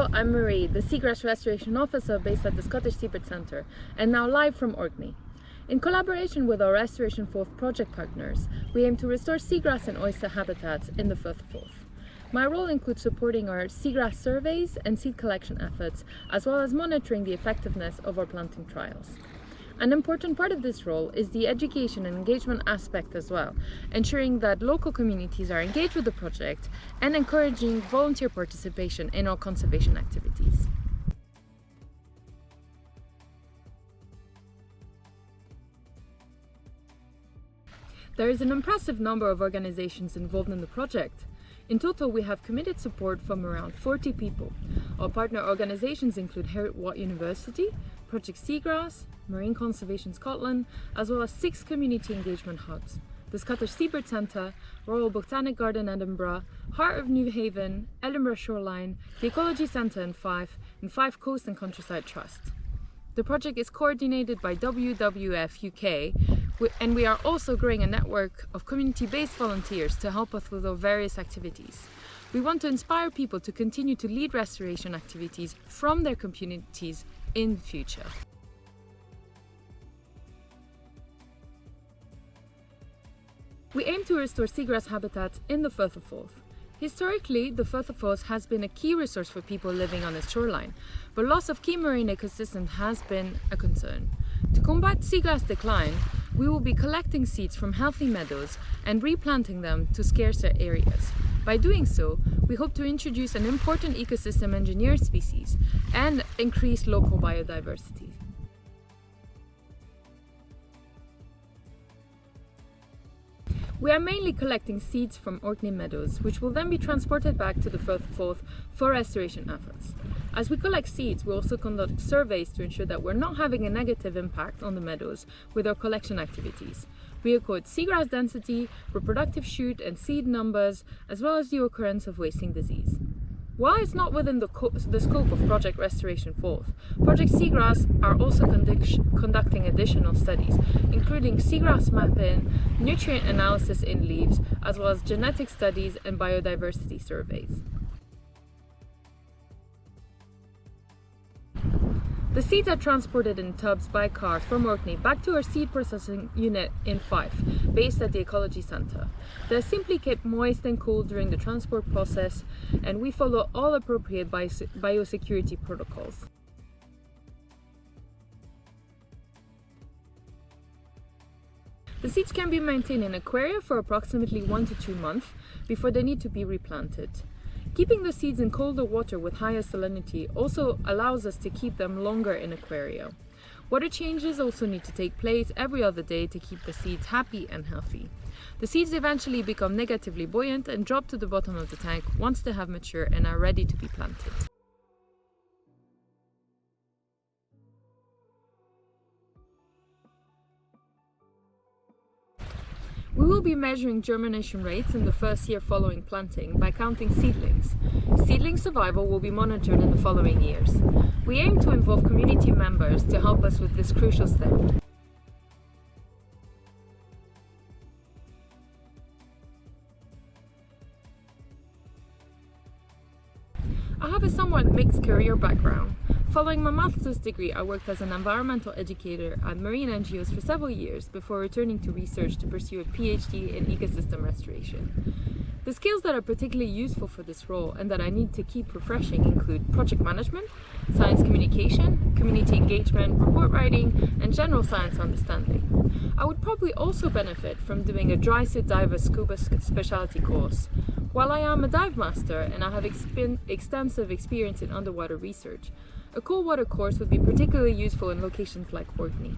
Hello, I'm Marie, the Seagrass Restoration Officer based at the Scottish Seabird Centre, and now live from Orkney. In collaboration with our Restoration Forth project partners, we aim to restore seagrass and oyster habitats in the Firth of Forth. My role includes supporting our seagrass surveys and seed collection efforts, as well as monitoring the effectiveness of our planting trials. An important part of this role is the education and engagement aspect as well, ensuring that local communities are engaged with the project and encouraging volunteer participation in our conservation activities. There is an impressive number of organizations involved in the project. In total, we have committed support from around 40 people. Our partner organizations include Heriot-Watt University, Project Seagrass, Marine Conservation Scotland, as well as 6 community engagement hubs: the Scottish Seabird Centre, Royal Botanic Garden Edinburgh, Heart of New Haven, Edinburgh Shoreline, the Ecology Centre in Fife, and Fife Coast and Countryside Trust. The project is coordinated by WWF UK, and we are also growing a network of community-based volunteers to help us with our various activities. We want to inspire people to continue to lead restoration activities from their communities in the future. We aim to restore seagrass habitats in the Firth of Forth. Historically, the Firth of Forth has been a key resource for people living on its shoreline, but loss of key marine ecosystems has been a concern. To combat seagrass decline, we will be collecting seeds from healthy meadows and replanting them to scarcer areas. By doing so, we hope to introduce an important ecosystem engineer species and increase local biodiversity. We are mainly collecting seeds from Orkney meadows, which will then be transported back to the Firth of Forth for restoration efforts. As we collect seeds, we also conduct surveys to ensure that we're not having a negative impact on the meadows with our collection activities. We record seagrass density, reproductive shoot and seed numbers, as well as the occurrence of wasting disease. While it's not within the scope of Project Restoration Forth, Project Seagrass are also conducting additional studies, including seagrass mapping, nutrient analysis in leaves, as well as genetic studies and biodiversity surveys. The seeds are transported in tubs by car from Orkney back to our seed processing unit in Fife, based at the Ecology Centre. They're simply kept moist and cool during the transport process, and we follow all appropriate biosecurity protocols. The seeds can be maintained in aquaria for approximately 1 to 2 months before they need to be replanted. Keeping the seeds in colder water with higher salinity also allows us to keep them longer in aquaria. Water changes also need to take place every other day to keep the seeds happy and healthy. The seeds eventually become negatively buoyant and drop to the bottom of the tank once they have matured and are ready to be planted. We will be measuring germination rates in the first year following planting by counting seedlings. Seedling survival will be monitored in the following years. We aim to involve community members to help us with this crucial step. I have a somewhat mixed career background. Following my master's degree, I worked as an environmental educator at marine NGOs for several years before returning to research to pursue a PhD in ecosystem restoration. The skills that are particularly useful for this role and that I need to keep refreshing include project management, science communication, community engagement, report writing, and general science understanding. I would probably also benefit from doing a dry suit diver scuba specialty course. While I am a dive master and I have extensive experience in underwater research, a cold water course would be particularly useful in locations like Orkney.